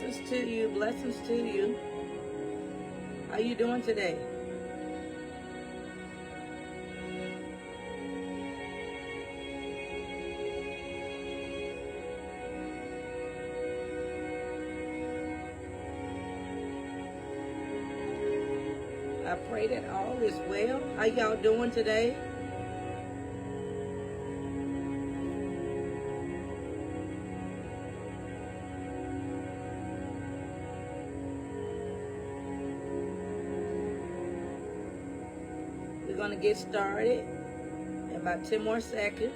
Blessings to you. Blessings to you. How you doing today? I pray that all is well. How y'all doing today? We're going to get started in about 10 more seconds.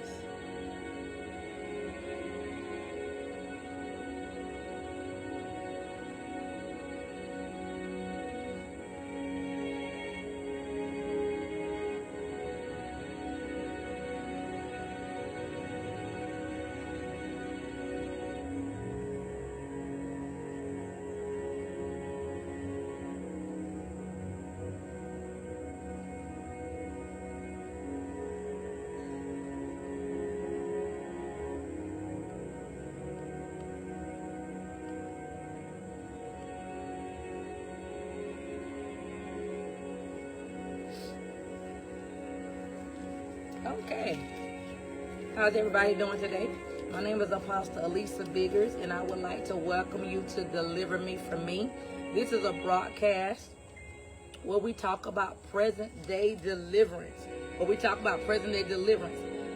Okay, how's everybody doing today? My name is Apostle Alecia Biggers, and I would like to welcome you to Deliver Me From Me. This is a broadcast where we talk about present-day deliverance.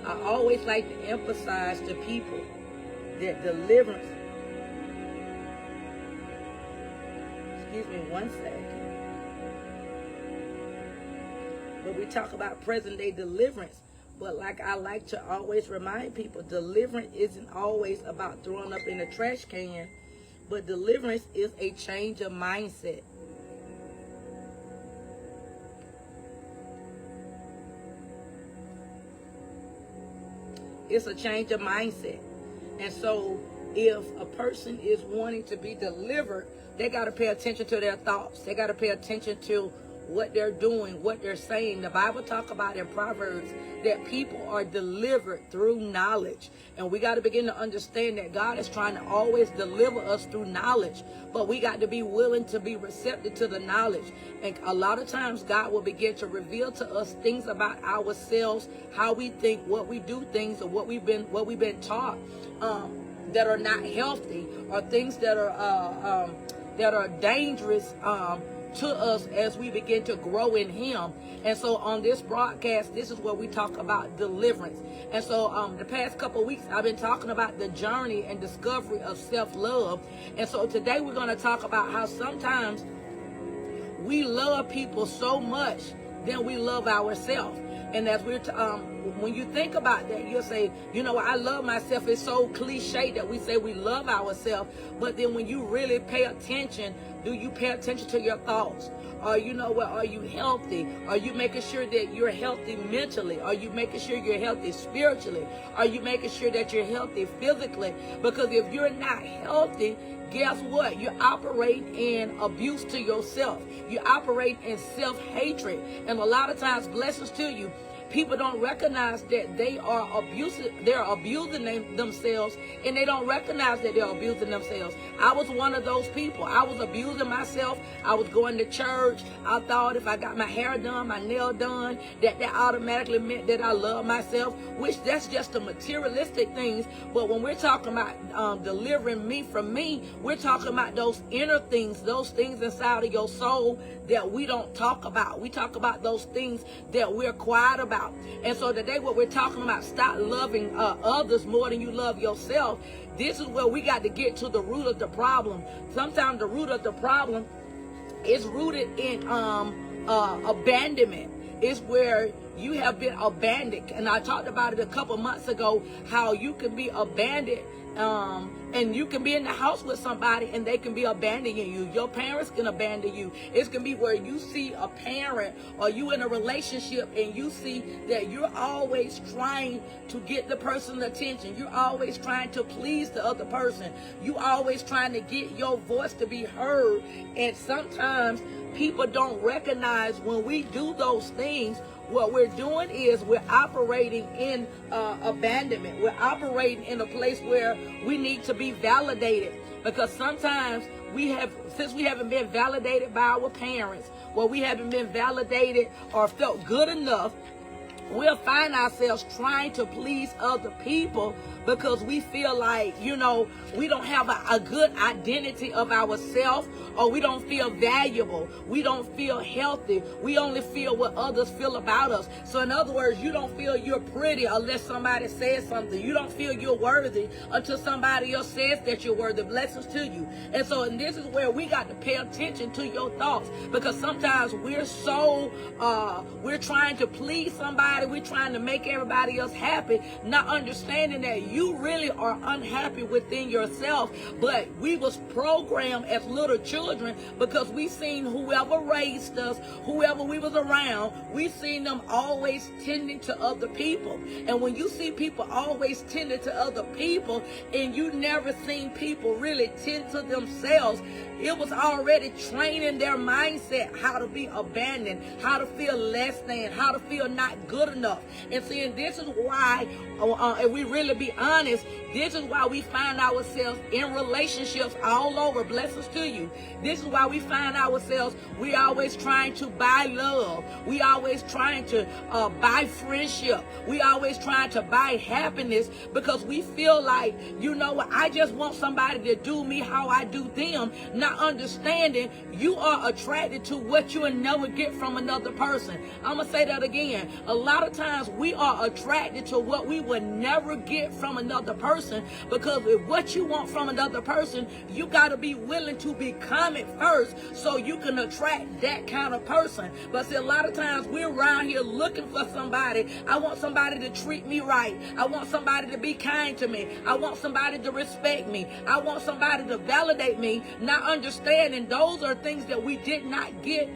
I always like to emphasize to people that deliverance, excuse me one second, but we talk about present-day deliverance. But like I like to always remind people, deliverance isn't always about throwing up in a trash can, but deliverance is a change of mindset. It's a change of mindset. And so if a person is wanting to be delivered, they got to pay attention to their thoughts. They got to pay attention to what they're doing, what they're saying. The Bible talk about in Proverbs that people are delivered through knowledge. And we got to begin to understand that God is trying to always deliver us through knowledge. But we got to be willing to be receptive to the knowledge. And a lot of times God will begin to reveal to us things about ourselves, how we think, what we do things, or what we've been taught that are not healthy, or things that are dangerous to us as we begin to grow in Him. And so on this broadcast, this is where we talk about deliverance. And so the past couple of weeks, I've been talking about the journey and discovery of self-love. And so today we're going to talk about how sometimes we love people so much than we love ourselves. And as we're when you think about that, you'll say, you know, I love myself. It's so cliche that we say we love ourselves. But then when you really pay attention, do you pay attention to your thoughts? Or, you know what, are you healthy? Are you making sure that you're healthy mentally? Are you making sure you're healthy spiritually? Are you making sure that you're healthy physically? Because if you're not healthy, guess what? You operate in abuse to yourself. You operate in self-hatred. And a lot of times, blessings to you, people don't recognize that they are abusive. They're abusing themselves, and they don't recognize that they're abusing themselves. I was one of those people. I was abusing myself. I was going to church. I thought if I got my hair done, my nail done, that automatically meant that I love myself, which that's just the materialistic things. But when we're talking about delivering me from me, we're talking about those inner things, those things inside of your soul that we don't talk about. We talk about those things that we're quiet about. And so today what we're talking about, stop loving others more than you love yourself. This is where we got to get to the root of the problem. Sometimes the root of the problem is rooted in abandonment. It's where you have been abandoned. And I talked about it a couple months ago, how you can be abandoned and you can be in the house with somebody and they can be abandoning you. Your parents can abandon you. It can be where you see a parent or you in a relationship and you see that you're always trying to get the person's attention. You're always trying to please the other person. You're always trying to get your voice to be heard. And sometimes people don't recognize when we do those things, what we're doing is we're operating in abandonment. We're operating in a place where we need to be validated, because sometimes since we haven't been validated by our parents, we haven't been validated or felt good enough, we'll find ourselves trying to please other people because we feel like, we don't have a good identity of ourselves, or we don't feel valuable. We don't feel healthy. We only feel what others feel about us. So in other words, you don't feel you're pretty unless somebody says something. You don't feel you're worthy until somebody else says that you're worthy. Blessings to you. And this is where we got to pay attention to your thoughts, because sometimes we're we're trying to please somebody. We're trying to make everybody else happy, not understanding that you really are unhappy within yourself. But we was programmed as little children because we seen whoever raised us, whoever we was around, we seen them always tending to other people. And when you see people always tending to other people and you never seen people really tend to themselves, it was already training their mindset how to be abandoned, how to feel less than, how to feel not good enough. And seeing this is why, if we really be honest, this is why we find ourselves in relationships all over. Blessings to you. This is why we find ourselves, we always trying to buy love. We always trying to buy friendship. We always trying to buy happiness, because we feel like, I just want somebody to do me how I do them, not understanding you are attracted to what you will never get from another person. I'm going to say that again. A lot of times we are attracted to what we would never get from another person, because if what you want from another person, you got to be willing to become it first so you can attract that kind of person. But see, a lot of times we're around here looking for somebody. I want somebody to treat me right. I want somebody to be kind to me. I want somebody to respect me. I want somebody to validate me, not understanding those are things that we did not get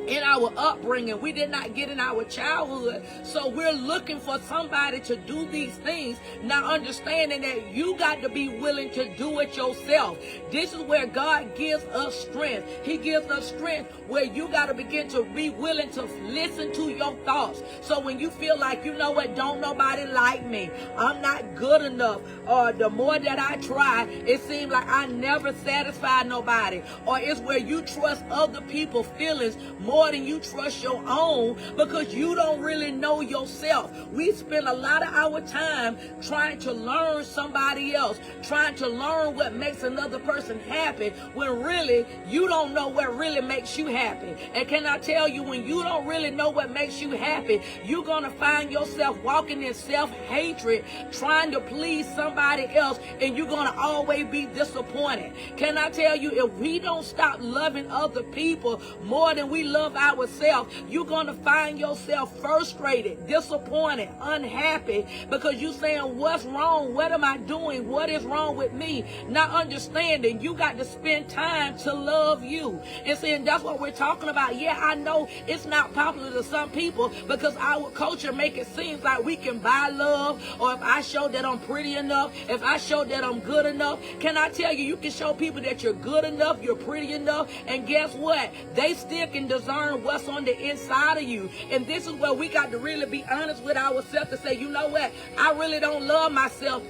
in our upbringing. We did not get in our childhood. So we're looking for somebody to do these things, not understanding that you got to be willing to do it yourself. This is where God gives us strength. He gives us strength where you got to begin to be willing to listen to your thoughts. So when you feel like, don't nobody like me, I'm not good enough, or the more that I try, it seems like I never satisfy nobody, or it's where you trust other people's feelings more than you trust your own, because you don't really know yourself. We spend a lot of our time trying to learn somebody else, trying to learn what makes another person happy, when really you don't know what really makes you happy. And can I tell you, when you don't really know what makes you happy, you're going to find yourself walking in self-hatred, trying to please somebody else, and you're going to always be disappointed. Can I tell you, if we don't stop loving other people more than we love ourselves, you're going to find yourself frustrated, disappointed, unhappy, because you're saying, what's wrong? What am I doing? What is wrong with me? Not understanding you got to spend time to love you. And saying that's what we're talking about. Yeah, I know it's not popular to some people because our culture make it seem like we can buy love, or if I show that I'm pretty enough, if I show that I'm good enough. Can I tell you, you can show people that you're good enough, you're pretty enough, and guess what? They still can discern what's on the inside of you. And this is where we got to really be honest with ourselves to say, you know what? I really don't love myself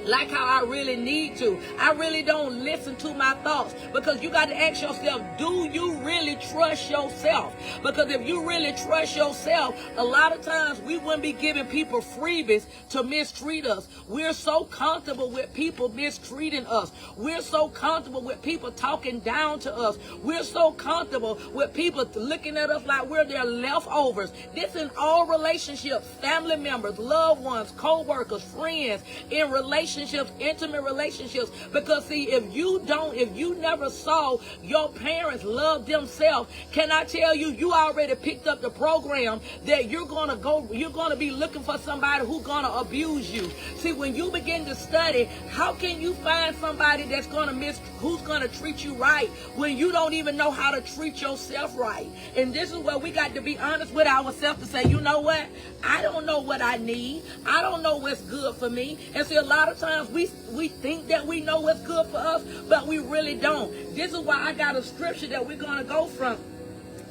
like how I really need to. I really don't listen to my thoughts, because you got to ask yourself, do you really trust yourself? Because if you really trust yourself, a lot of times we wouldn't be giving people freebies to mistreat us. We're so comfortable with people mistreating us. We're so comfortable with people talking down to us. We're so comfortable with people looking at us like we're their leftovers. This in all relationships, family members, loved ones, co-workers, friends, in relationships, intimate relationships. Because see, if you never saw your parents love themselves, can I tell you, you already picked up the program that you're gonna be looking for somebody who's gonna abuse you. See, when you begin to study, how can you find somebody who's gonna treat you right when you don't even know how to treat yourself right? And this is where we got to be honest with ourselves to say, you know what? I don't know what I need. I don't know what's good for me. And see, a lot of times we think that we know what's good for us, but we really don't. This is why I got a scripture that we're going to go from.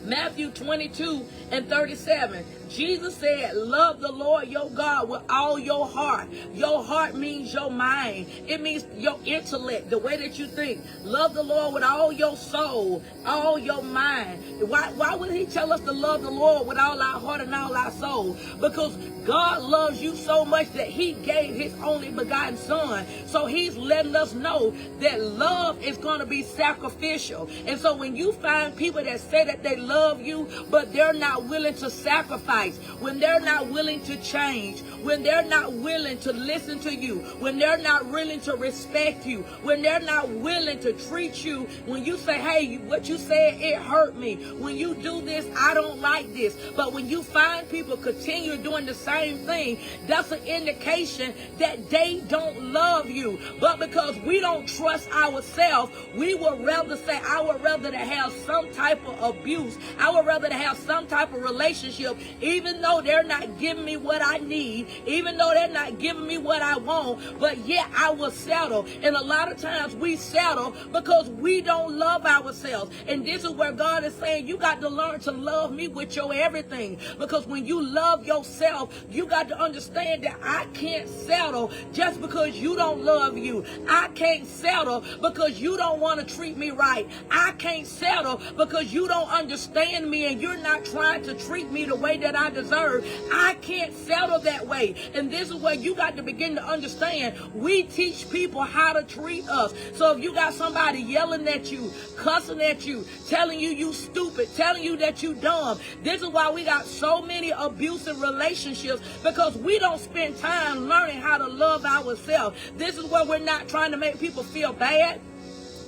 Matthew 22:37. Jesus said, love the Lord your God with all your heart. Your heart means your mind. It means your intellect, the way that you think. Love the Lord with all your soul, all your mind. Why would he tell us to love the Lord with all our heart and all our soul? Because God loves you so much that he gave his only begotten son. So he's letting us know that love is going to be sacrificial. And so when you find people that say that they love you, but they're not willing to sacrifice, when they're not willing to change, when they're not willing to listen to you, when they're not willing to respect you, when they're not willing to treat you, when you say, hey, what you said, it hurt me. When you do this, I don't like this. But when you find people continue doing the same thing, that's an indication that they don't love you. But because we don't trust ourselves, we would rather say, I would rather to have some type of abuse. I would rather to have some type of relationship, even though they're not giving me what I need, even though they're not giving me what I want, but yet I will settle. And a lot of times we settle because we don't love ourselves. And this is where God is saying, you got to learn to love me with your everything. Because when you love yourself, you got to understand that I can't settle just because you don't love you. I can't settle because you don't want to treat me right. I can't settle because you don't understand me and you're not trying to treat me the way that I deserve. I can't settle that way. And this is where you got to begin to understand. We teach people how to treat us. So if you got somebody yelling at you, cussing at you, telling you you stupid, telling you that you dumb, this is why we got so many abusive relationships, because we don't spend time learning how to love ourselves. This is where we're not trying to make people feel bad.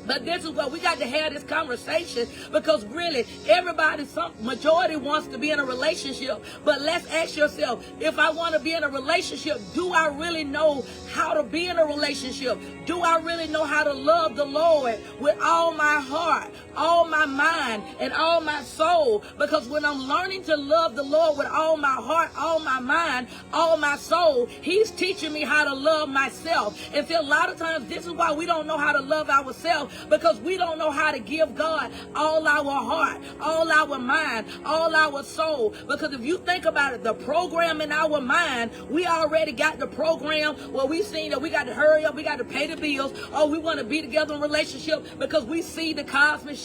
But this is what we got to have this conversation, because really everybody, majority wants to be in a relationship. But let's ask yourself, if I want to be in a relationship, do I really know how to be in a relationship? Do I really know how to love the Lord with all my heart, all my mind, and all my soul? Because when I'm learning to love the Lord with all my heart, all my mind, all my soul, he's teaching me how to love myself. And see, a lot of times this is why we don't know how to love ourselves, because we don't know how to give God all our heart, all our mind, all our soul. Because if you think about it, the program in our mind, we already got the program where we seen that we got to hurry up, we got to pay the bills, or we want to be together in a relationship because we see the cosmic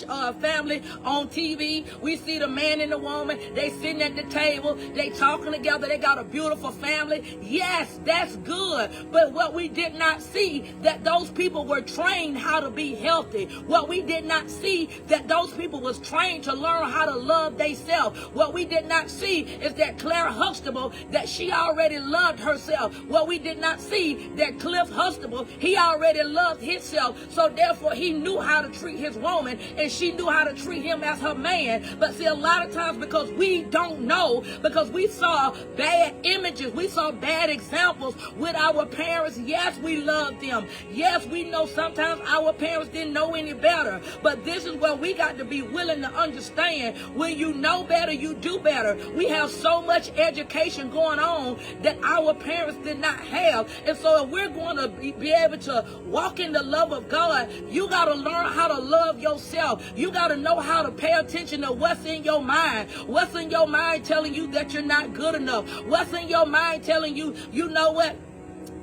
family on TV. We see the man and the woman, they sitting at the table, they talking together, they got a beautiful family. Yes, that's good. But what we did not see, that those people were trained how to be healthy. What we did not see, that those people was trained to learn how to love themselves. What we did not see is that Claire Huxtable, that she already loved herself. What we did not see, that Cliff Huxtable, he already loved himself. So therefore he knew how to treat his woman, and she knew how to treat him as her man. But see, a lot of times because we don't know, because we saw bad images, we saw bad examples with our parents. Yes, we love them. Yes, we know sometimes our parents didn't know any better. But this is where we got to be willing to understand, when you know better, you do better. We have so much education going on that our parents did not have. And so if we're going to be able to walk in the love of God, you got to learn how to love yourself. You got to know how to pay attention to what's in your mind. What's in your mind telling you that you're not good enough? What's in your mind telling you, you know what?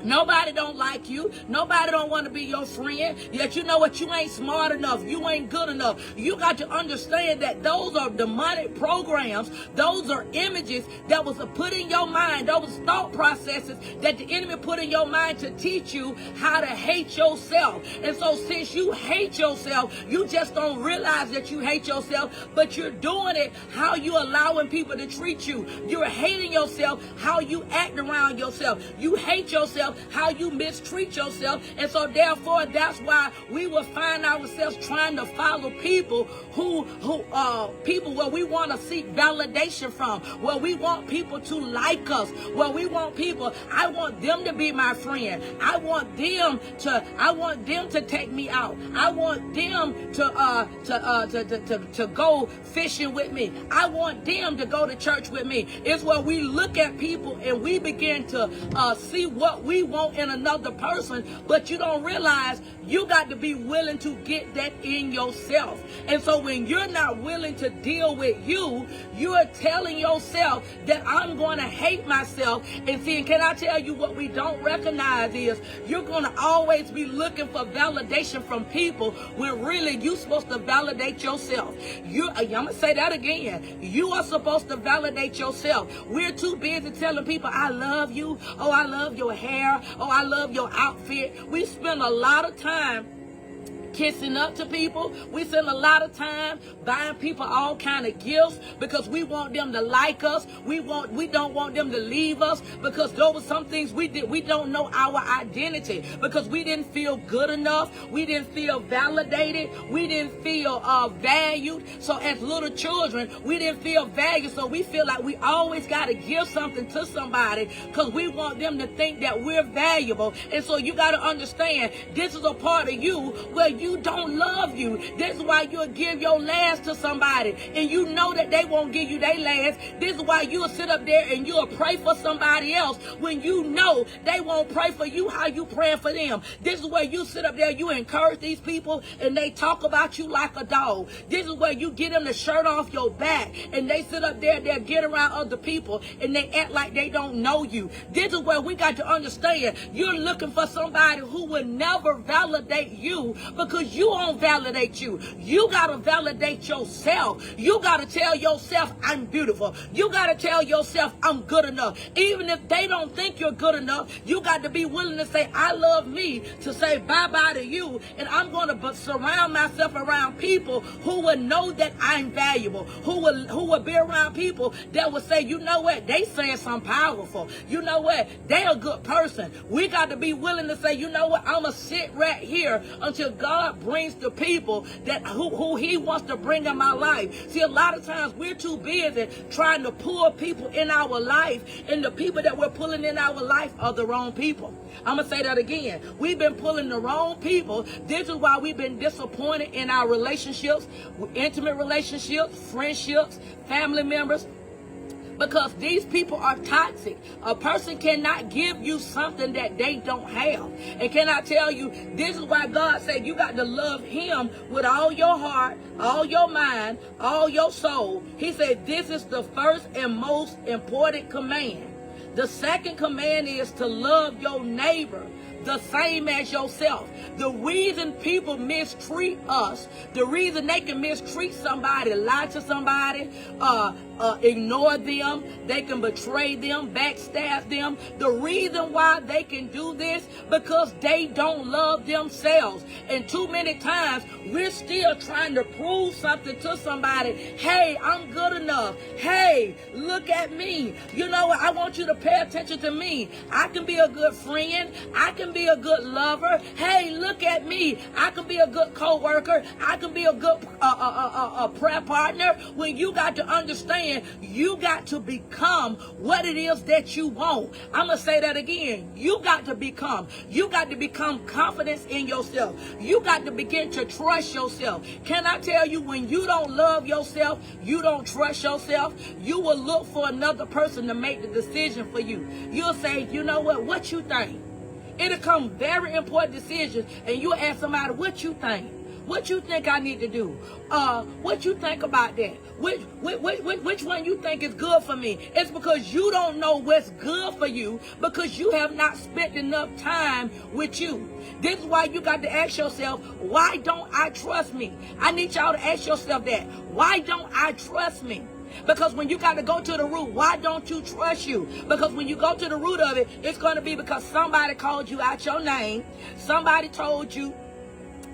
Nobody don't like you. Nobody don't want to be your friend. Yet you know what? You ain't smart enough. You ain't good enough. You got to understand that those are demonic programs. Those are images that was put in your mind. Those thought processes that the enemy put in your mind to teach you how to hate yourself. And so since you hate yourself, you just don't realize that you hate yourself, but you're doing it how you allowing people to treat you. You're hating yourself how you act around yourself. You hate yourself how you mistreat yourself. And so therefore that's why we will find ourselves trying to follow people who people where we want to seek validation from, where we want people to like us, where we want people, I want them to be my friend, I want them to take me out, I want them to go fishing with me, I want them to go to church with me. It's where we look at people and we begin to see what we want in another person, but you don't realize you got to be willing to get that in yourself. And so when you're not willing to deal with you, you're telling yourself that I'm going to hate myself. And see, can I tell you what we don't recognize is you're going to always be looking for validation from people when really you're supposed to validate yourself. I'm going to say that again. You are supposed to validate yourself. We're too busy telling people, I love you. Oh, I love your hair. Oh, I love your outfit. We spend a lot of time kissing up to people. We spend a lot of time buying people all kind of gifts because we want them to like us. We don't want them to leave us because those were some things we did. We don't know our identity because we didn't feel good enough. We didn't feel validated. We didn't feel valued. So as little children, we didn't feel valued. So we feel like we always got to give something to somebody because we want them to think that we're valuable. And so you got to understand, this is a part of you where you don't love you. This is why you'll give your last to somebody and you know that they won't give you their last. This is why you'll sit up there and you'll pray for somebody else when you know they won't pray for you how you praying for them. This is where you sit up there, you encourage these people and they talk about you like a dog. This is where you get them the shirt off your back and they sit up there, they'll get around other people and they act like they don't know you. This is where we got to understand you're looking for somebody who will never validate you because you won't validate you. You got to validate yourself. You got to tell yourself, I'm beautiful. You got to tell yourself, I'm good enough. Even if they don't think you're good enough, you got to be willing to say, I love me, to say bye-bye to you, and I'm going to surround myself around people who will know that I'm valuable, who will be around people that will say, you know what, they saying something powerful. You know what, they a good person. We got to be willing to say, you know what, I'm going to sit right here until God brings the people that who he wants to bring in my life. See, a lot of times we're too busy trying to pull people in our life, and the people that we're pulling in our life are the wrong people. I'm going to say that again. We've been pulling the wrong people. This is why we've been disappointed in our relationships, intimate relationships, friendships, family members, because these people are toxic. A person cannot give you something that they don't have. And can I tell you, this is why God said you got to love him with all your heart, all your mind, all your soul. He said this is the first and most important command. The second command is to love your neighbor the same as yourself. The reason people mistreat us, the reason they can mistreat somebody, lie to somebody, ignore them, they can betray them, backstab them. The reason why they can do this, because they don't love themselves. And too many times we're still trying to prove something to somebody. Hey, I'm good enough. Hey, look at me. You know what? I want you to pay attention to me. I can be a good friend. I can be a good lover. Hey, look at me. I can be a good co-worker. I can be a good prayer partner. When you got to understand, you got to become what it is that you want. I'm going to say that again. You got to become confidence in yourself. You got to begin to trust yourself. Can I tell you, when you don't love yourself, you don't trust yourself, you will look for another person to make the decision for you. You'll say, you know what you think? It'll come very important decisions, and you'll ask somebody, what you think? What you think I need to do? What you think about that? Which one you think is good for me? It's because you don't know what's good for you, because you have not spent enough time with you. This is why you got to ask yourself, why don't I trust me? I need y'all to ask yourself that. Why don't I trust me? Because when you got to go to the root, why don't you trust you? Because when you go to the root of it, it's going to be because somebody called you out your name. Somebody told you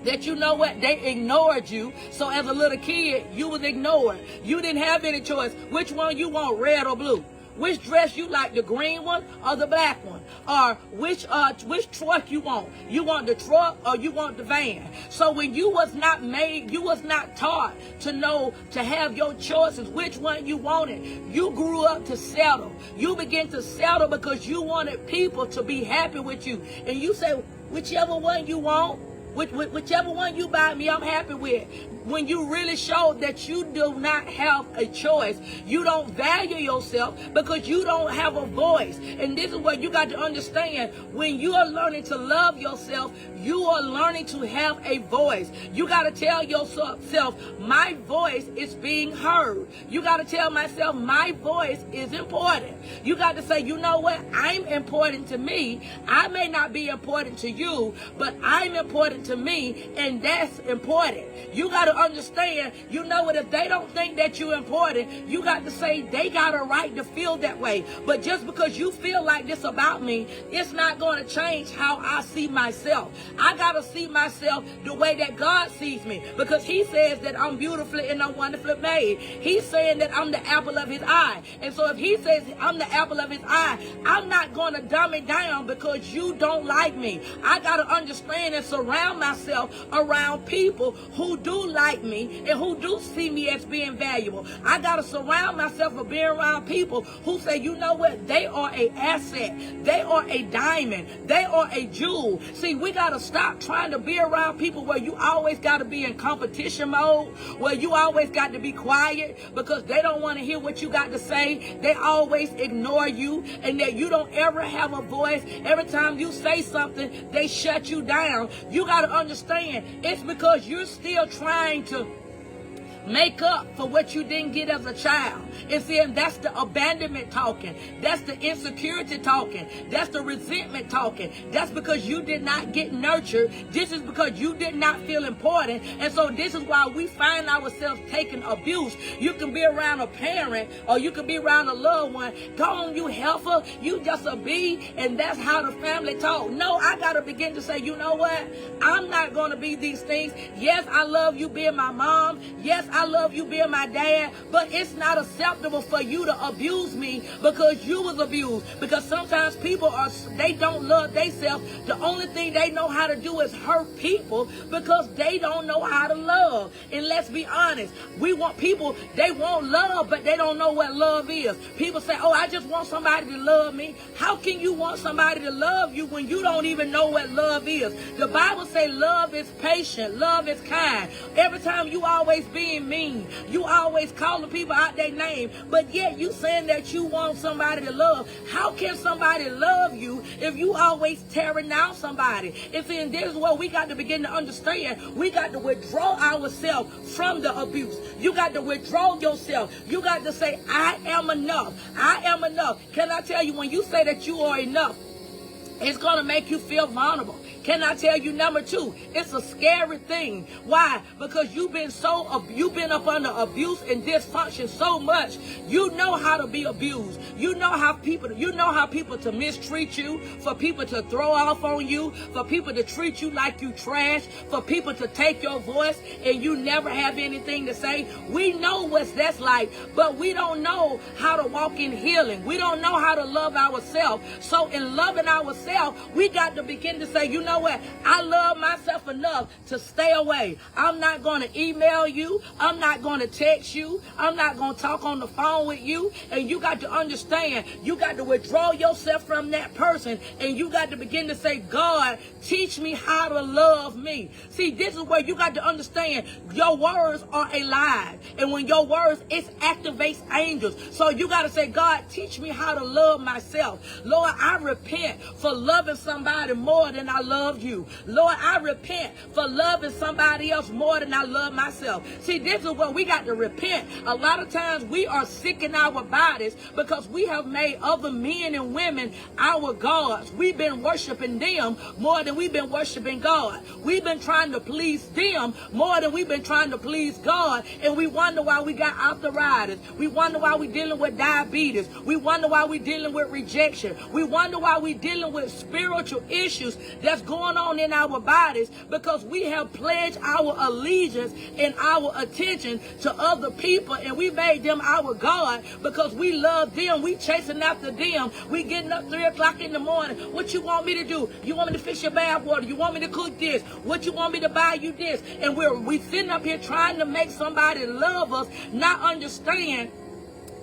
that, you know what, they ignored you. So as a little kid, you was ignored. You didn't have any choice. Which one you want, red or blue? Which dress you like, the green one or the black one? Or which truck you want? You want the truck or you want the van? So when you was not made, you was not taught to know, to have your choices, which one you wanted. You grew up to settle. You began to settle because you wanted people to be happy with you. And you say, whichever one you want, whichever one you buy me, I'm happy with. when you really show that you do not have a choice. You don't value yourself because you don't have a voice. And this is what you got to understand. When you are learning to love yourself, you are learning to have a voice. You got to tell yourself, my voice is being heard. You got to tell myself, my voice is important. You got to say, you know what? I'm important to me. I may not be important to you, but I'm important to me, and that's important. You got to understand, you know what? If they don't think that you're important, you got to say they got a right to feel that way. But just because you feel like this about me, it's not going to change how I see myself. I got to see myself the way that God sees me, because he says that I'm beautifully and I'm wonderfully made. He's saying that I'm the apple of his eye. And so if he says I'm the apple of his eye, I'm not going to dumb it down because you don't like me. I got to understand and surround myself around people who do like me and who do see me as being valuable. I got to surround myself with being around people who say, you know what, they are an asset. They are a diamond. They are a jewel. See, we got to stop trying to be around people where you always got to be in competition mode, where you always got to be quiet because they don't want to hear what you got to say. They always ignore you, and that you don't ever have a voice. Every time you say something, they shut you down. You got to understand, it's because you're still trying to make up for what you didn't get as a child. And see, and that's the abandonment talking. That's the insecurity talking. That's the resentment talking. That's because you did not get nurtured. This is because you did not feel important. And so this is why we find ourselves taking abuse. You can be around a parent or you can be around a loved one. Go on, you heifer. You just a bee. And that's how the family talk. No, I got to begin to say, you know what? I'm not going to be these things. Yes, I love you being my mom. Yes, I love you being my dad, but it's not acceptable for you to abuse me because you was abused. Because sometimes people they don't love themselves. The only thing they know how to do is hurt people because they don't know how to love. And let's be honest, we want people, they want love, but they don't know what love is. People say, oh, I just want somebody to love me. How can you want somebody to love you when you don't even know what love is? The Bible says love is patient, love is kind. Every time you always being mean, you always calling people out their name, but yet you saying that you want somebody to love. How can somebody love you if you always tearing down somebody? And see, this is what we got to begin to understand. We got to withdraw ourselves from the abuse. You got to withdraw yourself. You got to say, I am enough. I am enough. Can I tell you, when you say that you are enough, it's going to make you feel vulnerable. Can I tell you, number two, it's a scary thing. Why? Because you've been up under abuse and dysfunction so much. You know how to be abused. You know how people to mistreat you, for people to throw off on you, for people to treat you like you trash, for people to take your voice and you never have anything to say. We know what that's like, but we don't know how to walk in healing. We don't know how to love ourselves. So in loving ourselves, we got to begin to say, you know what? I love myself enough to stay away. I'm not going to email you. I'm not going to text you. I'm not going to talk on the phone with you. And you got to understand, you got to withdraw yourself from that person. And you got to begin to say, God, teach me how to love me. See, this is where you got to understand your words are alive. And when your words, it activates angels. So you got to say, God, teach me how to love myself. Lord, I repent for loving somebody more than I loved you. Lord, I repent for loving somebody else more than I love myself. See, this is what we got to repent. A lot of times we are sick in our bodies because we have made other men and women our gods. We've been worshiping them more than we've been worshiping God. We've been trying to please them more than we've been trying to please God. And we wonder why we got arthritis. We wonder why we're dealing with diabetes. We wonder why we're dealing with rejection. We wonder why we're dealing with spiritual issues that's going on in our bodies, because we have pledged our allegiance and our attention to other people, and we made them our God because we love them. We chasing after them. We getting up 3 o'clock in the morning. What you want me to do? You want me to fix your bath water? You want me to cook this? What you want me to buy you this? And we sitting up here trying to make somebody love us, not understand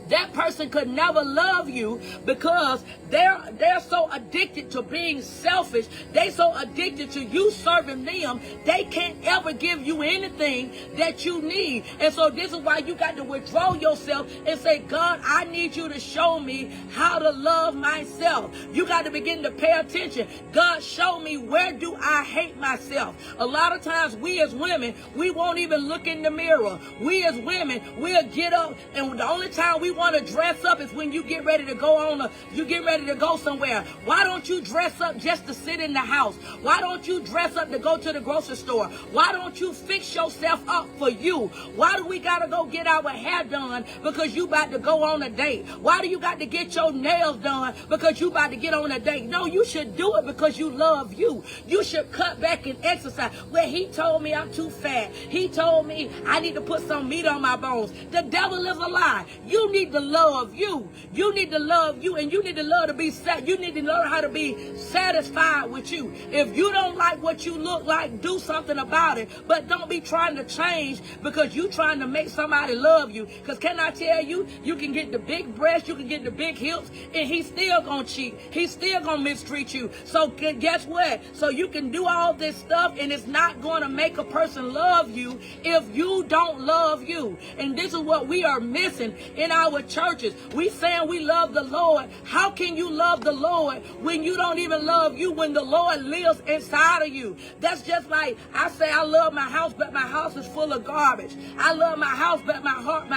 that person could never love you because they're so addicted to being selfish. They so addicted to you serving them, they can't ever give you anything that you need. And so this is why you got to withdraw yourself and say, God, I need you to show me how to love myself. You got to begin to pay attention. God, show me, where do I hate myself? A lot of times we as women, we won't even look in the mirror. We as women, we'll get up, and the only time we want to dress up is when you get ready to go somewhere. Why don't you dress up just to sit in the house? Why don't you dress up to go to the grocery store? Why don't you fix yourself up for you? Why do we got to go get our hair done because you about to go on a date? Why do you got to get your nails done because you about to get on a date? No, you should do it because you love you. You should cut back and exercise. Well, he told me I'm too fat. He told me I need to put some meat on my bones. The devil is a lie. You need to love you. You need to love you, and you need to love to be sad. You need to learn how to be satisfied with you. If you don't like what you look like, do something about it. But don't be trying to change because you trying to make somebody love you. Because can I tell you, you can get the big breasts, you can get the big hips, and he's still going to cheat. He's still going to mistreat you. So guess what? So you can do all this stuff, and it's not going to make a person love you if you don't love you. And this is what we are missing in our churches. We saying we love the Lord. How can you love the Lord when you don't even love you, when the Lord lives inside of you? That's just like I say I love my house, but my house is full of garbage. I love my house, but my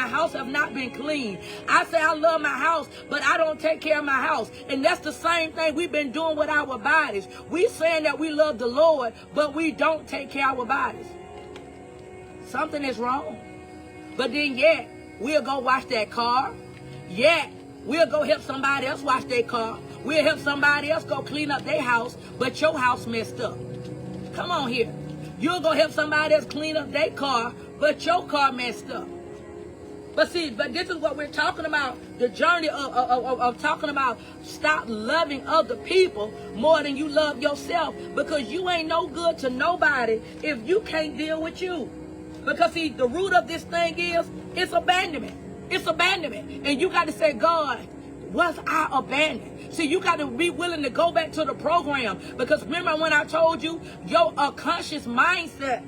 house have not been clean. I say I love my house, but I don't take care of my house. And that's the same thing we've been doing with our bodies. We saying that we love the Lord, but we don't take care of our bodies. Something is wrong. But then yet, we'll go wash that car. Yet, we'll go help somebody else wash their car. We'll help somebody else go clean up their house, but your house messed up. Come on here. You'll go help somebody else clean up their car, but your car messed up. But this is what we're talking about, the journey of talking about stop loving other people more than you love yourself, because you ain't no good to nobody if you can't deal with you. Because see, the root of this thing is, it's abandonment. It's abandonment. And you got to say, God, was I abandoned? See, you got to be willing to go back to the program. Because remember when I told you, your unconscious mindset,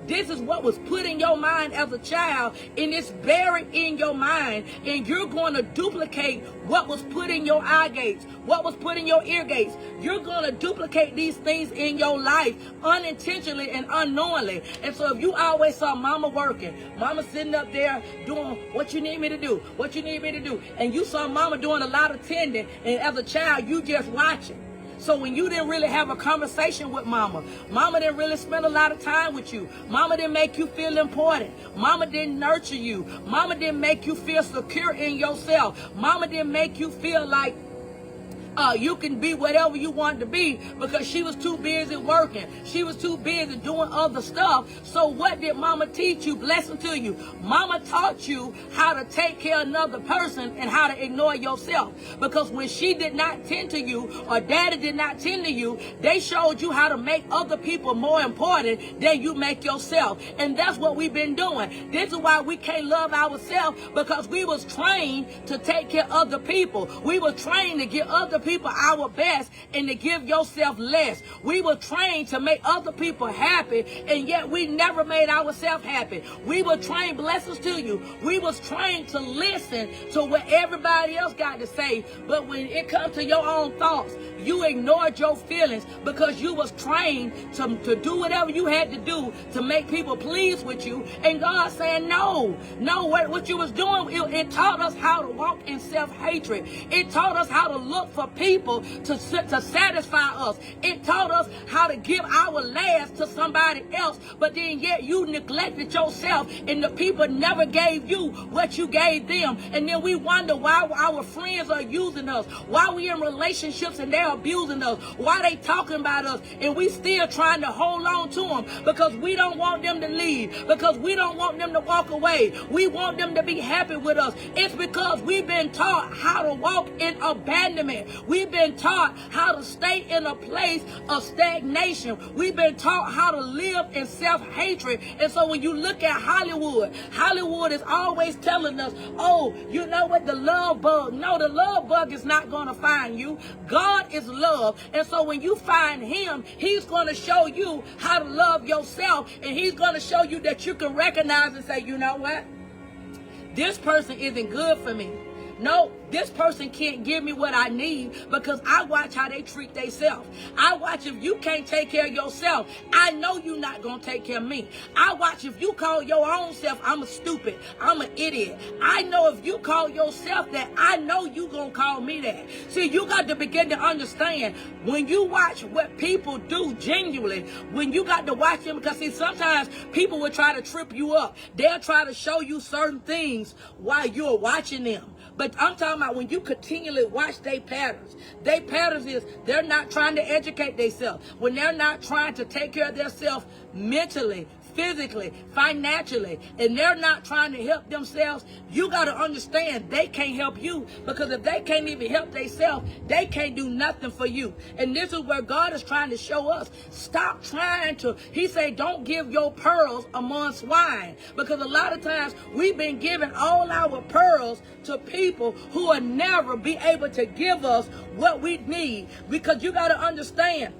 this is what was put in your mind as a child, and it's buried in your mind, and you're going to duplicate what was put in your eye gates, what was put in your ear gates. You're going to duplicate these things in your life unintentionally and unknowingly. And so if you always saw mama working, mama sitting up there doing what you need me to do, what you need me to do, and you saw mama doing a lot of tending, and as a child, you just watching. So when you didn't really have a conversation with mama, mama didn't really spend a lot of time with you, mama didn't make you feel important, mama didn't nurture you, mama didn't make you feel secure in yourself, mama didn't make you feel like you can be whatever you want to be, because she was too busy working. She was too busy doing other stuff. So what did mama teach you? Blessing to you. Mama taught you how to take care of another person and how to ignore yourself. Because when she did not tend to you, or daddy did not tend to you, they showed you how to make other people more important than you make yourself. And that's what we've been doing. This is why we can't love ourselves, because we was trained to take care of other people. We were trained to give other people our best and to give yourself less. We were trained to make other people happy, and yet we never made ourselves happy. We were trained, blessings to you, we was trained to listen to what everybody else got to say, but when it comes to your own thoughts, you ignored your feelings because you was trained to do whatever you had to do to make people pleased with you. And God saying, no, what you was doing, it taught us how to walk in self-hatred. It taught us how to look for people to satisfy us. It taught us how to give our last to somebody else, but then yet you neglected yourself, and the people never gave you what you gave them. And then we wonder why our friends are using us, why we in relationships and they're abusing us, why they talking about us, and we still trying to hold on to them, because we don't want them to leave, because we don't want them to walk away. We want them to be happy with us. It's because we've been taught how to walk in abandonment. We've been taught how to stay in a place of stagnation. We've been taught how to live in self-hatred. And so when you look at Hollywood is always telling us, oh, you know what, the love bug. No, the love bug is not going to find you. God is love. And so when you find him, he's going to show you how to love yourself. And he's going to show you that you can recognize and say, you know what? This person isn't good for me. No, this person can't give me what I need because I watch how they treat themselves. I watch if you can't take care of yourself, I know you're not going to take care of me. I watch if you call your own self, I'm a stupid, I'm an idiot. I know if you call yourself that, I know you going to call me that. See, you got to begin to understand when you watch what people do genuinely, when you got to watch them, because see, sometimes people will try to trip you up. They'll try to show you certain things while you're watching them. But I'm talking about when you continually watch their patterns. Their patterns is they're not trying to educate themselves. When they're not trying to take care of themselves mentally, physically, financially, and they're not trying to help themselves, you got to understand they can't help you, because if they can't even help themselves, they can't do nothing for you. And this is where God is trying to show us. Stop trying to, he said, don't give your pearls among swine, because a lot of times we've been giving all our pearls to people who will never be able to give us what we need, because you got to understand,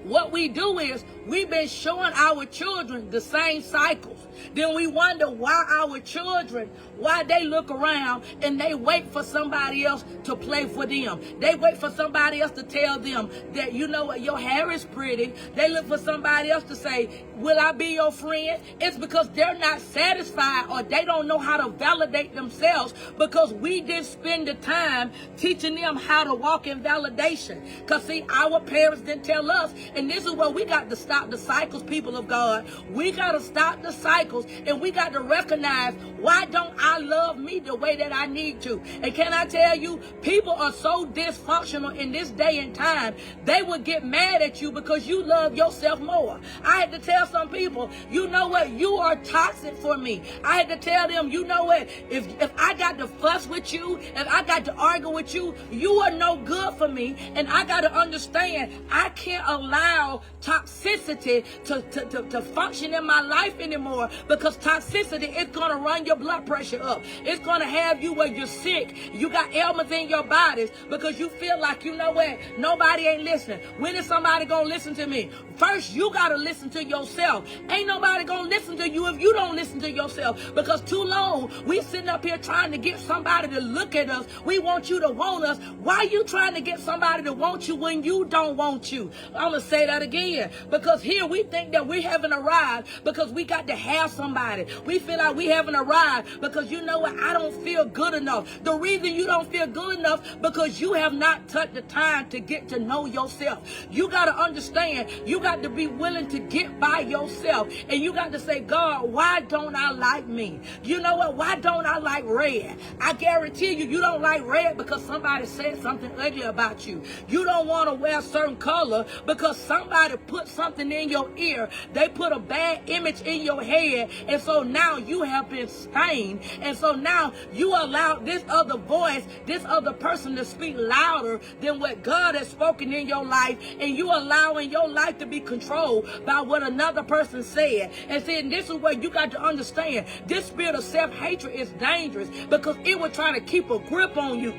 what we do is we've been showing our children the same cycles. Then we wonder why our children, why they look around and they wait for somebody else to play for them. They wait for somebody else to tell them that, you know what, your hair is pretty. They look for somebody else to say, will I be your friend? It's because they're not satisfied, or they don't know how to validate themselves, because we didn't spend the time teaching them how to walk in validation. Because see, our parents didn't tell us, and this is where we got to stop the cycles, people of God. We got to stop the cycles, and we got to recognize, why don't I love me the way that I need to? And can I tell you, people are so dysfunctional in this day and time, they would get mad at you because you love yourself more. I had to tell some people, you know what, you are toxic for me. I had to tell them, you know what, if I got to fuss with you, if I got to argue with you, you are no good for me. And I got to understand, I can't allow toxicity to function in my life anymore, because toxicity is going to run your blood pressure up. It's going to have you where you're sick. You got ailments in your bodies because you feel like, you know what, nobody ain't listening. When is somebody going to listen to me? First, you got to listen to yourself. Ain't nobody going to listen to you if you don't listen to yourself, because too long we sitting up here trying to get somebody to look at us. We want you to want us. Why you trying to get somebody to want you when you don't want you? I'm going to say that again, because here we think that we haven't arrived because we got to have somebody. We feel like we haven't arrived because, you know what, I don't feel good enough. The reason you don't feel good enough because you have not took the time to get to know yourself. You got to understand, you got to be willing to get by yourself, and you got to say, God, why don't I like me? You know what, why don't I like red? I guarantee you, you don't like red because somebody said something ugly about you. You don't want to wear a certain color because somebody put something in your ear. They put a bad image in your head, and so now you have been stained, and so now you allow this other voice, this other person to speak louder than what God has spoken in your life, and you allowing your life to be controlled by what another person said. And see, this is where you got to understand, this spirit of self-hatred is dangerous because it will try to keep a grip on you.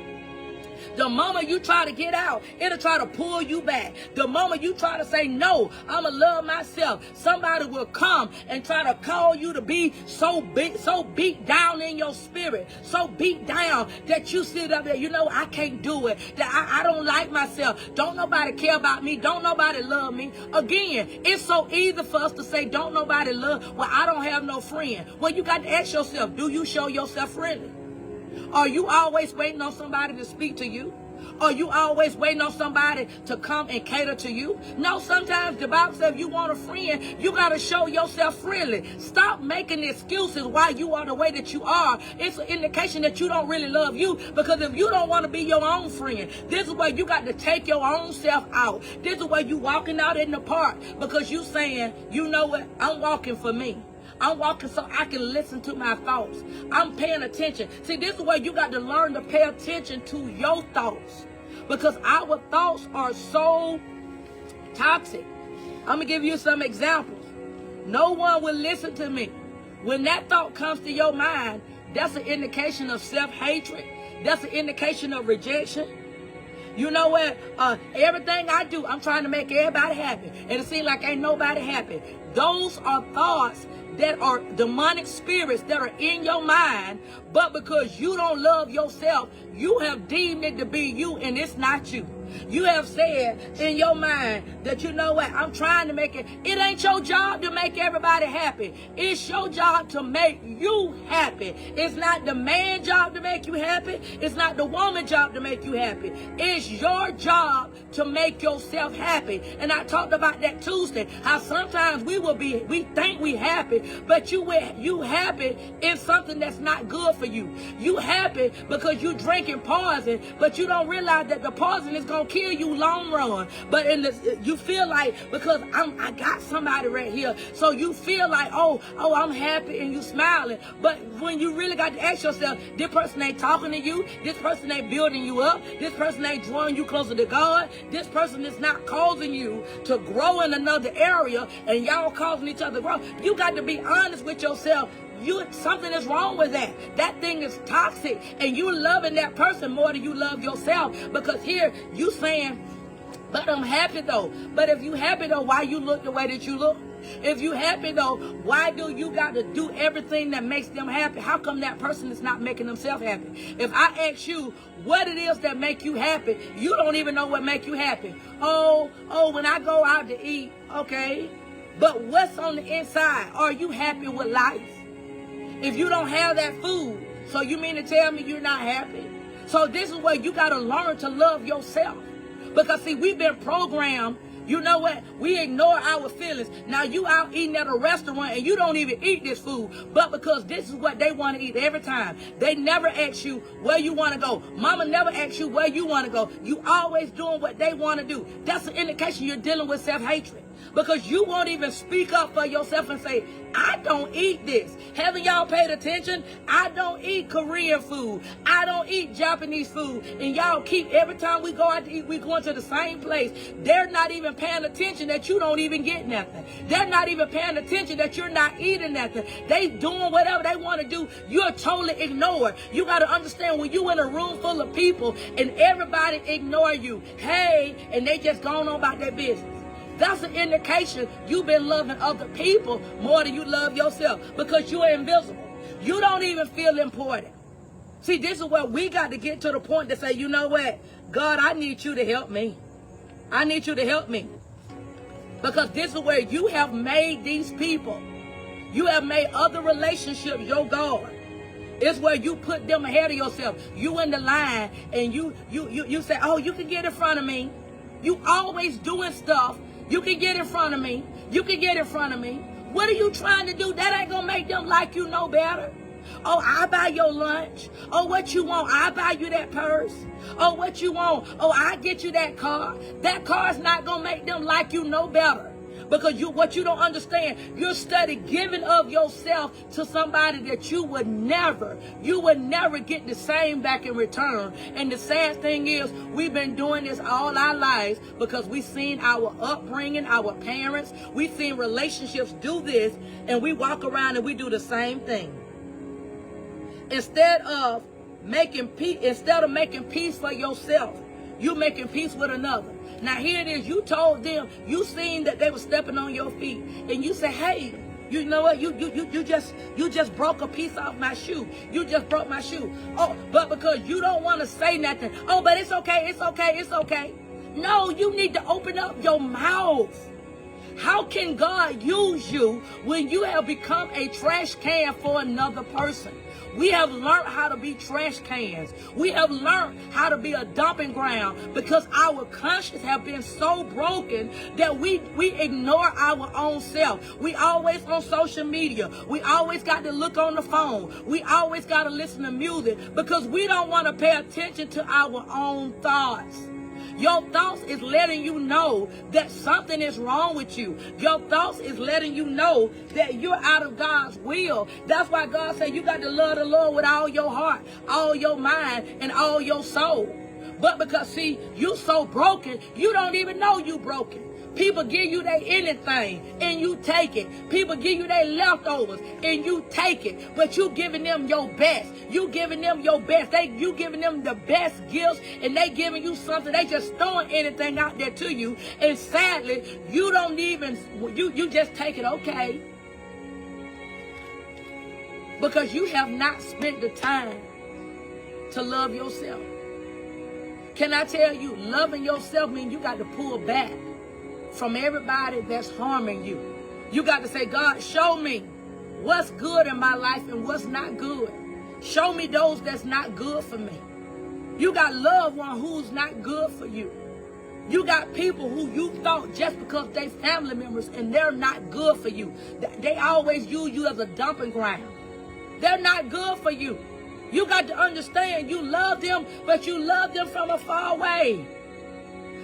The moment you try to get out, it'll try to pull you back. The moment you try to say, no, I'm going to love myself, somebody will come and try to call you to be so beat down in your spirit, so beat down that you sit up there, you know, I can't do it, that I don't like myself, don't nobody care about me, don't nobody love me. Again, it's so easy for us to say, don't nobody love, well, I don't have no friend. Well, you got to ask yourself, do you show yourself friendly? Are you always waiting on somebody to speak to you? Are you always waiting on somebody to come and cater to you? No, sometimes the Bible says if you want a friend, you got to show yourself friendly. Stop making excuses why you are the way that you are. It's an indication that you don't really love you, because if you don't want to be your own friend, this is where you got to take your own self out. This is where you walking out in the park because you saying, you know what, I'm walking for me. I'm walking so I can listen to my thoughts. I'm paying attention. See, this is where you got to learn to pay attention to your thoughts. because our thoughts are so toxic. I'm going to give you some examples. No one will listen to me. When that thought comes to your mind, that's an indication of self-hatred. That's an indication of rejection. You know what? Everything I do, I'm trying to make everybody happy. And it seems like ain't nobody happy. Those are thoughts that are demonic spirits that are in your mind. But because you don't love yourself, you have deemed it to be you, and it's not you. You have said in your mind that, you know what, I'm trying to make it. It ain't your job to make everybody happy. It's your job to make you happy. It's not the man's job to make you happy. It's not the woman's job to make you happy. It's your job to make yourself happy. And I talked about that Tuesday, how sometimes we think we happy, but you happy in something that's not good for you. You happy because you drinking poison, but you don't realize that the poison is going to kill you long run. But you feel like, because I got somebody right here, so you feel like, oh, I'm happy, and you smiling. But when you really got to ask yourself, this person ain't talking to you, this person ain't building you up, this person ain't drawing you closer to God, this person is not causing you to grow in another area, and y'all causing each other to grow. You got to be honest with yourself. Something is wrong with that. That thing is toxic, and you loving that person more than you love yourself. Because here you saying, but I'm happy though. But if you happy though, why you look the way that you look? If you happy though, why do you got to do everything that makes them happy? How come that person is not making themselves happy? If I ask you what it is that make you happy, you don't even know what make you happy. Oh, when I go out to eat, okay. But what's on the inside? Are you happy with life? If you don't have that food, so you mean to tell me you're not happy? So this is where you got to learn to love yourself. Because see, we've been programmed. You know what? We ignore our feelings. Now you out eating at a restaurant and you don't even eat this food. But because this is what they want to eat every time. They never ask you where you want to go. Mama never asks you where you want to go. You always doing what they want to do. That's an indication you're dealing with self-hatred. Because you won't even speak up for yourself and say, I don't eat this. Haven't y'all paid attention? I don't eat Korean food. I don't eat Japanese food. And y'all keep, every time we go out to eat, we going to the same place. They're not even paying attention that you don't even get nothing. They're not even paying attention that you're not eating nothing. They doing whatever they want to do. You're totally ignored. You got to understand, when you in a room full of people and everybody ignore you, hey, and they just going on about their business. That's an indication you've been loving other people more than you love yourself, because you're invisible. You don't even feel important. See, this is where we got to get to the point to say, you know what? God, I need you to help me. I need you to help me. Because this is where you have made these people. You have made other relationships your God. It's where you put them ahead of yourself. You in the line and you say, oh, you can get in front of me. You always doing stuff. You can get in front of me. You can get in front of me. What are you trying to do? That ain't going to make them like you no better. Oh, I buy your lunch. Oh, what you want? I buy you that purse. Oh, what you want? Oh, I get you that car. That car is not going to make them like you no better. Because what you don't understand, you're studying giving of yourself to somebody that you would never get the same back in return. And the sad thing is, we've been doing this all our lives because we've seen our upbringing, our parents, we've seen relationships do this, and we walk around and we do the same thing. Instead of making peace for yourself, you're making peace with another. Now here it is, you told them, you seen that they were stepping on your feet, and you say, hey, you know what, you just broke a piece off my shoe. You just broke my shoe. Oh, but because you don't want to say nothing, oh, but it's okay, it's okay, it's okay. No, you need to open up your mouth. How can God use you when you have become a trash can for another person? We have learned how to be trash cans. We have learned how to be a dumping ground because our conscience have been so broken that we ignore our own self. We always on social media. We always got to look on the phone. We always got to listen to music because we don't want to pay attention to our own thoughts. Your thoughts is letting you know that something is wrong with you. Your thoughts is letting you know that you're out of God's will. That's why God said you got to love the Lord with all your heart, all your mind, and all your soul. But because, see, you so broken, you don't even know you broken. People give you their anything and you take it. People give you their leftovers and you take it. But you giving them your best. You giving them your best. You giving them the best gifts and they giving you something. They just throwing anything out there to you. And sadly, you don't even, you just take it, okay. Because you have not spent the time to love yourself. Can I tell you, loving yourself means you got to pull back from everybody that's harming you. You got to say, God, show me what's good in my life and what's not good. Show me those that's not good for me. You got loved one who's not good for you. You got people who you thought just because they family members and they're not good for you. They always use you as a dumping ground. They're not good for you. You got to understand you love them, but you love them from afar away.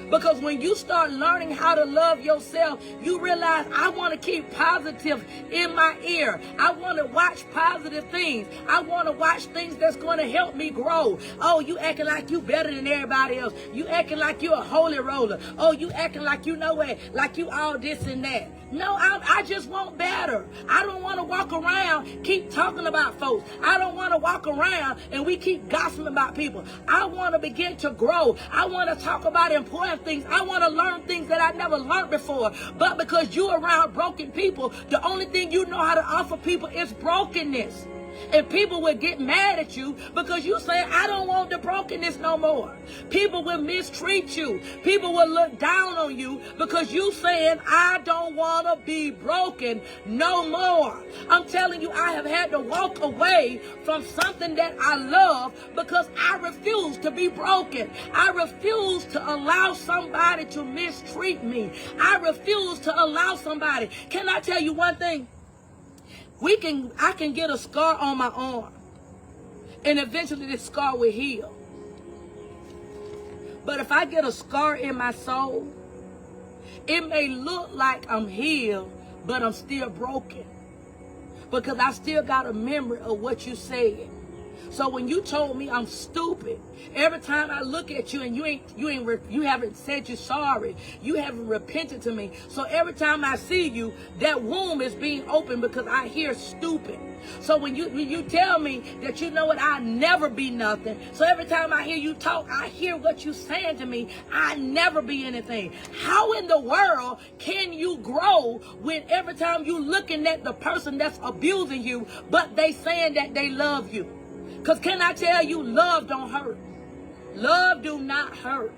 Because when you start learning how to love yourself, you realize I want to keep positive in my ear. I want to watch positive things. I want to watch things that's going to help me grow. Oh, you acting like you better than everybody else. You acting like you a holy roller. Oh, you acting like you know it, like you all this and that. No, I just want better. I don't want to walk around, keep talking about folks. I don't want to walk around and we keep gossiping about people. I want to begin to grow. I want to talk about important things. I want to learn things that I never learned before. But because you're around broken people, the only thing you know how to offer people is brokenness. And people will get mad at you because you say, I don't want the brokenness no more. People will mistreat you. People will look down on you because you saying, I don't want to be broken no more. I'm telling you, I have had to walk away from something that I love because I refuse to be broken. I refuse to allow somebody to mistreat me. I refuse to allow somebody. Can I tell you one thing? I can get a scar on my arm, and eventually this scar will heal. But if I get a scar in my soul, it may look like I'm healed, but I'm still broken. Because I still got a memory of what you said. So when you told me I'm stupid, every time I look at you and you haven't said you're sorry, you haven't repented to me. So every time I see you, that womb is being opened because I hear stupid. So when you tell me that you know what, I'll never be nothing. So every time I hear you talk, I hear what you're saying to me. I never be anything. How in the world can you grow when every time you looking at the person that's abusing you, but they saying that they love you? Because can I tell you, love don't hurt. Love do not hurt.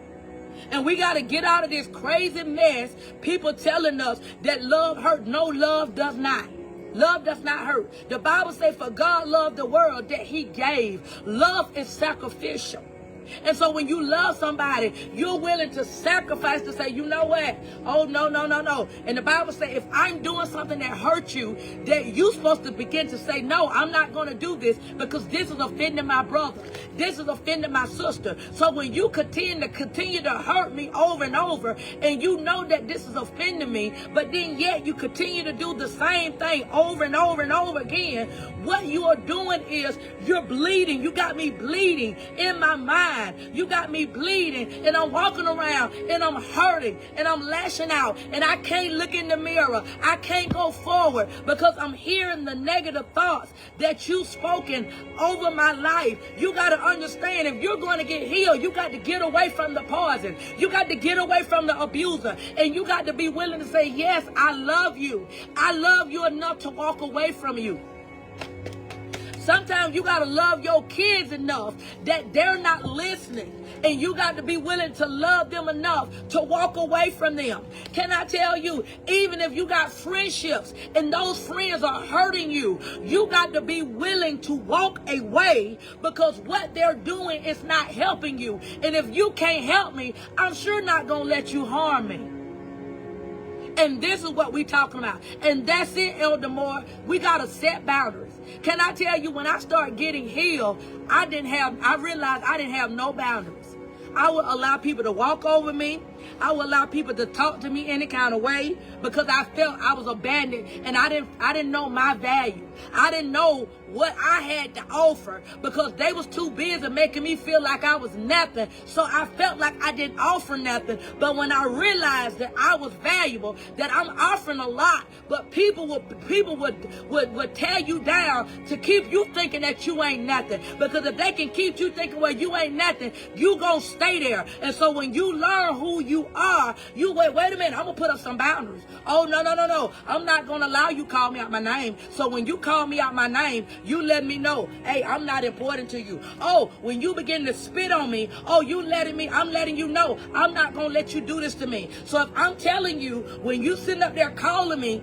And we got to get out of this crazy mess. People telling us that love hurt. No, love does not. Love does not hurt. The Bible says, for God loved the world that he gave. Love is sacrificial. And so when you love somebody, you're willing to sacrifice to say, you know what? Oh, no. And the Bible says, if I'm doing something that hurts you, that you're supposed to begin to say, no, I'm not going to do this because this is offending my brother. This is offending my sister. So when you continue to hurt me over and over, and you know that this is offending me, but then yet you continue to do the same thing over and over and over again, what you are doing is you're bleeding. You got me bleeding in my mind. You got me bleeding, and I'm walking around and I'm hurting and I'm lashing out, and I can't look in the mirror. I can't go forward because I'm hearing the negative thoughts that you've spoken over my life. You got to understand, if you're going to get healed, you got to get away from the poison. You got to get away from the abuser, and you got to be willing to say, yes, I love you. I love you enough to walk away from you. Sometimes you got to love your kids enough that they're not listening. And you got to be willing to love them enough to walk away from them. Can I tell you, even if you got friendships and those friends are hurting you, you got to be willing to walk away because what they're doing is not helping you. And if you can't help me, I'm sure not going to let you harm me. And this is what we're talking about. And that's it, Elder Moore. We got to set boundaries. Can I tell you, when I started getting healed, I realized I didn't have no boundaries. I would allow people to walk over me. I would allow people to talk to me any kind of way because I felt I was abandoned and I didn't know my value. I didn't know what I had to offer because they was too busy making me feel like I was nothing. So I felt like I didn't offer nothing. But when I realized that I was valuable, that I'm offering a lot, but people would tear you down to keep you thinking that you ain't nothing. Because if they can keep you thinking, well, you ain't nothing, you gonna stay there. And so when you learn who you are, you wait a minute, I'm gonna put up some boundaries. Oh, no. I'm not gonna allow you to call me out my name. So when you call me out my name, you let me know, hey, I'm not important to you. Oh, when you begin to spit on me, oh, I'm letting you know, I'm not going to let you do this to me. So if I'm telling you, when you sitting up there calling me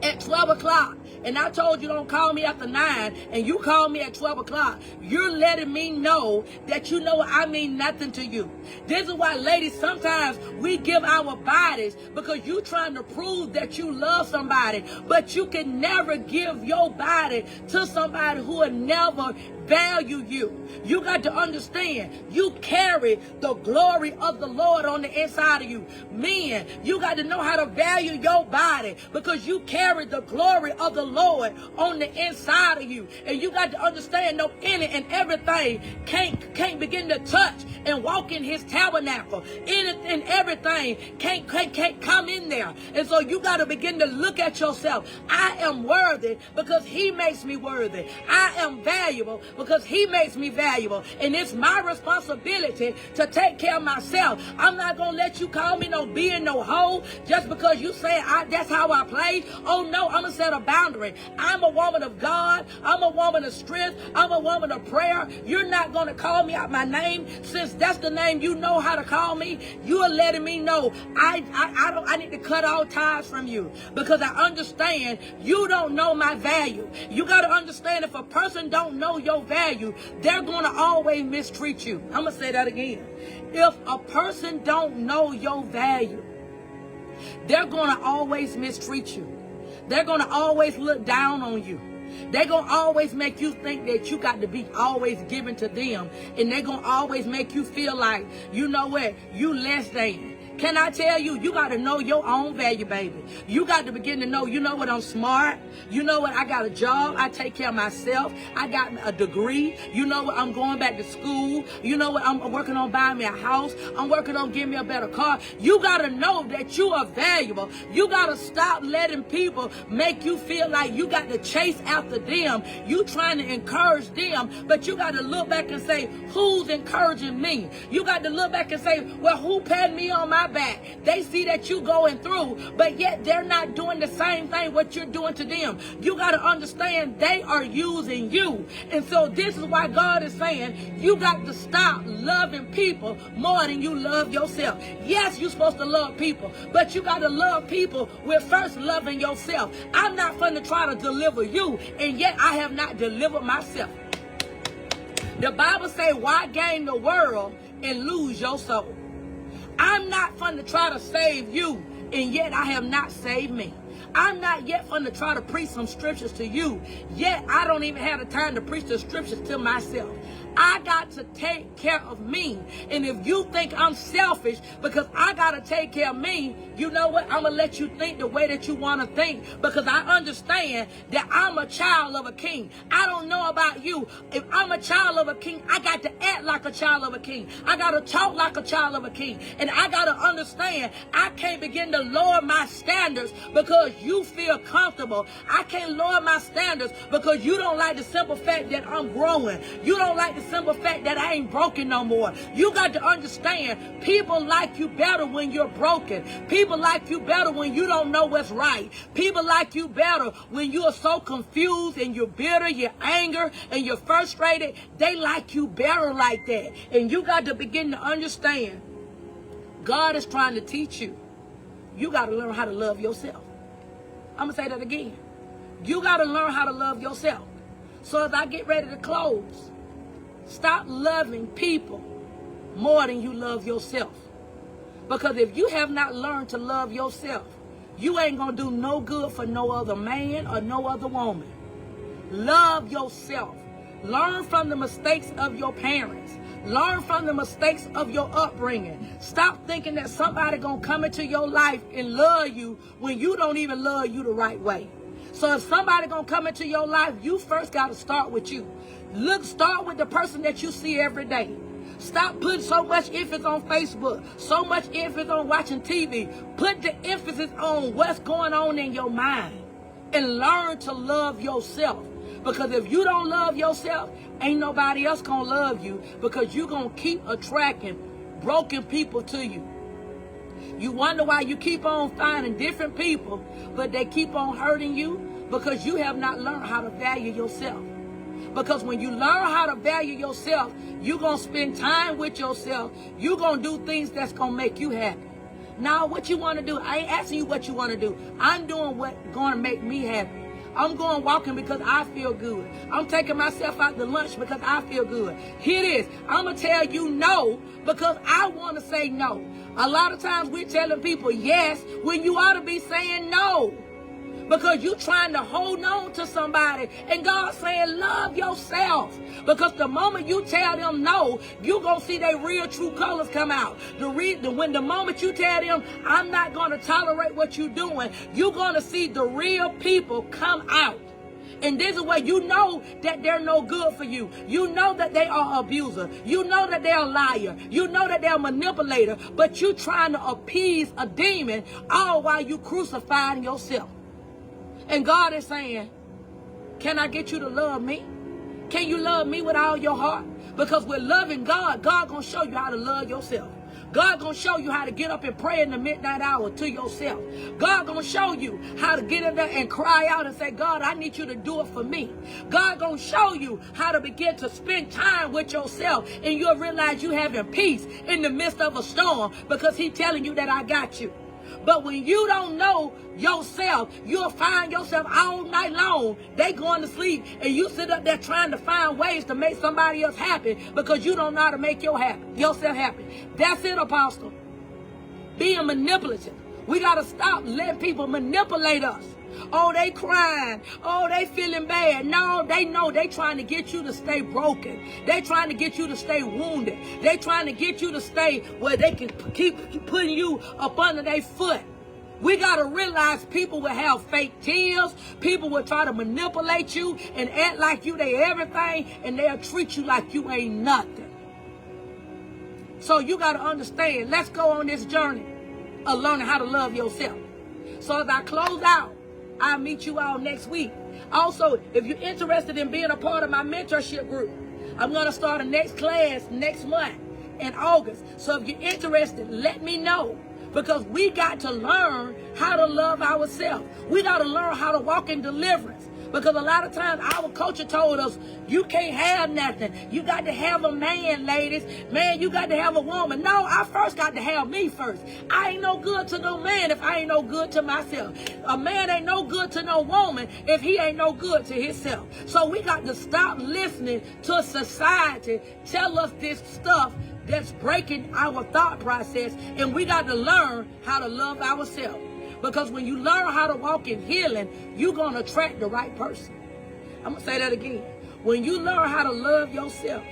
at 12 o'clock, and I told you don't call me after 9, and you call me at 12 o'clock, you're letting me know that you know I mean nothing to you. This is why, ladies, sometimes we give our bodies because you trying to prove that you love somebody, but you can never give your body to somebody who will never value you. You got to understand, you carry the glory of the Lord on the inside of you. Men, you got to know how to value your body because you carry the glory of the Lord on the inside of you. And you got to understand, no any and everything can't begin to touch and walk in his tabernacle. Anything and everything can't come in there. And so you got to begin to look at yourself. I am worthy because he makes me worthy. I am valuable because he makes me valuable. And it's my responsibility to take care of myself. I'm not going to let you call me no being no hoe just because you say that's how I play. Oh, no, I'm going to set a boundary. I'm a woman of God. I'm a woman of strength. I'm a woman of prayer. You're not going to call me out my name since that's the name you know how to call me. You are letting me know I need to cut all ties from you because I understand you don't know my value. You got to understand if a person don't know your value, they're going to always mistreat you. I'm going to say that again. If a person don't know your value, they're going to always mistreat you. They're going to always look down on you. They're going to always make you think that you got to be always giving to them. And they're going to always make you feel like, you know what, you less than. Can I tell you, you got to know your own value, baby. You got to begin to know, you know what, I'm smart. You know what, I got a job. I take care of myself. I got a degree. You know what, I'm going back to school. You know what, I'm working on buying me a house. I'm working on getting me a better car. You got to know that you are valuable. You got to stop letting people make you feel like you got to chase after them. You trying to encourage them, but you got to look back and say, who's encouraging me? You got to look back and say, well, who patted me on my back? They see that you going through, but yet they're not doing the same thing what you're doing to them. You got to understand they are using you. And so this is why God is saying you got to stop loving people more than you love yourself. Yes, you're supposed to love people, but you got to love people with first loving yourself. I'm not going to try to deliver you, and yet I have not delivered myself. The Bible says, why gain the world and lose your soul? I'm not fun to try to save you, and yet I have not saved me. I'm not yet fun to try to preach some scriptures to you, yet I don't even have the time to preach the scriptures to myself. I got to take care of me. And if you think I'm selfish because I got to take care of me, you know what? I'm going to let you think the way that you want to think because I understand that I'm a child of a king. I don't know about you. If I'm a child of a king, I got to act like a child of a king. I got to talk like a child of a king. And I got to understand I can't begin to lower my standards because you feel comfortable. I can't lower my standards because you don't like the simple fact that I'm growing. You don't like the simple fact that I ain't broken no more. You got to understand people like you better when you're broken. People like you better when you don't know what's right. People like you better when you are so confused and you're bitter, you're angry, and you're frustrated. They like you better like that. And you got to begin to understand God is trying to teach you. You got to learn how to love yourself. I'm going to say that again. You got to learn how to love yourself. So as I get ready to close, stop loving people more than you love yourself. Because if you have not learned to love yourself, you ain't going to do no good for no other man or no other woman. Love yourself. Learn from the mistakes of your parents. Learn from the mistakes of your upbringing. Stop thinking that somebody gonna come into your life and love you when you don't even love you the right way. So if somebody gonna come into your life, you first gotta start with you. Start with the person that you see every day. Stop putting so much emphasis on Facebook, so much emphasis on watching TV. Put the emphasis on what's going on in your mind and learn to love yourself. Because if you don't love yourself, ain't nobody else gonna love you, because you're gonna keep attracting broken people to you. You wonder why you keep on finding different people, but they keep on hurting you, because you have not learned how to value yourself. Because when you learn how to value yourself, you're going to spend time with yourself. You're going to do things that's going to make you happy. Now, what you want to do, I ain't asking you what you want to do. I'm doing what's going to make me happy. I'm going walking because I feel good. I'm taking myself out to lunch because I feel good. Here it is. I'm going to tell you no because I want to say no. A lot of times we're telling people yes when you ought to be saying no. Because you're trying to hold on to somebody. And God's saying, love yourself. Because the moment you tell them no, you're going to see their real true colors come out. When the moment you tell them, I'm not going to tolerate what you're doing, you're going to see the real people come out. And this is where you know that they're no good for you. You know that they are an abuser. You know that they're a liar. You know that they're a manipulator. But you're trying to appease a demon all while you crucifying yourself. And God is saying, can I get you to love me? Can you love me with all your heart? Because with loving God, God going to show you how to love yourself. God going to show you how to get up and pray in the midnight hour to yourself. God going to show you how to get in there and cry out and say, God, I need you to do it for me. God going to show you how to begin to spend time with yourself, and you'll realize you having peace in the midst of a storm because he's telling you that I got you. But when you don't know yourself, you'll find yourself all night long. They going to sleep, and you sit up there trying to find ways to make somebody else happy because you don't know how to make yourself happy. That's it, Apostle. Being manipulative. We got to stop letting people manipulate us. Oh, they crying. Oh, they feeling bad. No, they know they trying to get you to stay broken. They trying to get you to stay wounded. They trying to get you to stay where they can keep putting you up under their foot. We got to realize people will have fake tears. People will try to manipulate you and act like you they everything, and they'll treat you like you ain't nothing. So you got to understand, let's go on this journey of learning how to love yourself. So as I close out, I'll meet you all next week. Also, if you're interested in being a part of my mentorship group, I'm going to start a next class next month in August. So if you're interested, let me know. Because we got to learn how to love ourselves. We got to learn how to walk in deliverance. Because a lot of times our culture told us, you can't have nothing. You got to have a man, ladies. Man, you got to have a woman. No, I first got to have me first. I ain't no good to no man if I ain't no good to myself. A man ain't no good to no woman if he ain't no good to himself. So we got to stop listening to society tell us this stuff that's breaking our thought process, and we got to learn how to love ourselves. Because when you learn how to walk in healing, you're going to attract the right person. I'm going to say that again. When you learn how to love yourself,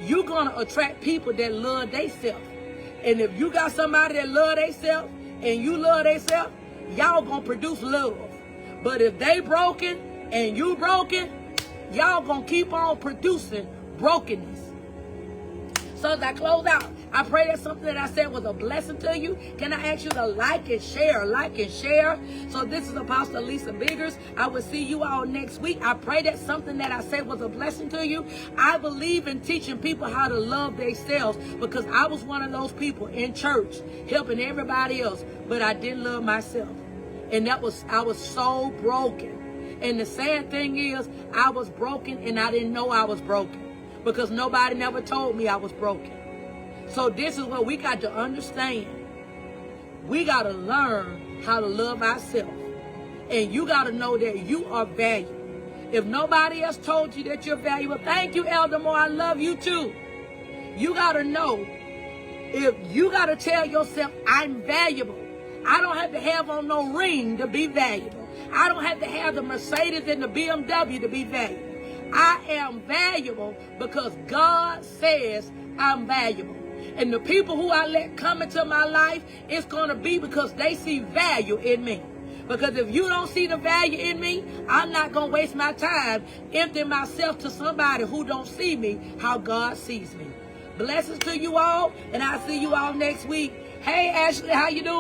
you're going to attract people that love themselves. And if you got somebody that love themselves and you love themselves, y'all going to produce love. But if they broken and you broken, y'all going to keep on producing brokenness. So as I close out, I pray that something that I said was a blessing to you. Can I ask you to like and share? So this is Apostle Alecia Biggers. I will see you all next week. I pray that something that I said was a blessing to you. I believe in teaching people how to love themselves, because I was one of those people in church helping everybody else, but I didn't love myself. And I was so broken. And the sad thing is, I was broken and I didn't know I was broken, because nobody never told me I was broken. So this is what we got to understand. We got to learn how to love ourselves. And you got to know that you are valuable. If nobody else told you that you're valuable, thank you, Elder Moore, I love you too. You got to know, if you got to tell yourself, I'm valuable. I don't have to have on no ring to be valuable. I don't have to have the Mercedes and the BMW to be valuable. I am valuable because God says I'm valuable. And the people who I let come into my life, it's going to be because they see value in me. Because if you don't see the value in me, I'm not going to waste my time emptying myself to somebody who don't see me how God sees me. Blessings to you all, and I'll see you all next week. Hey, Ashley, how you doing?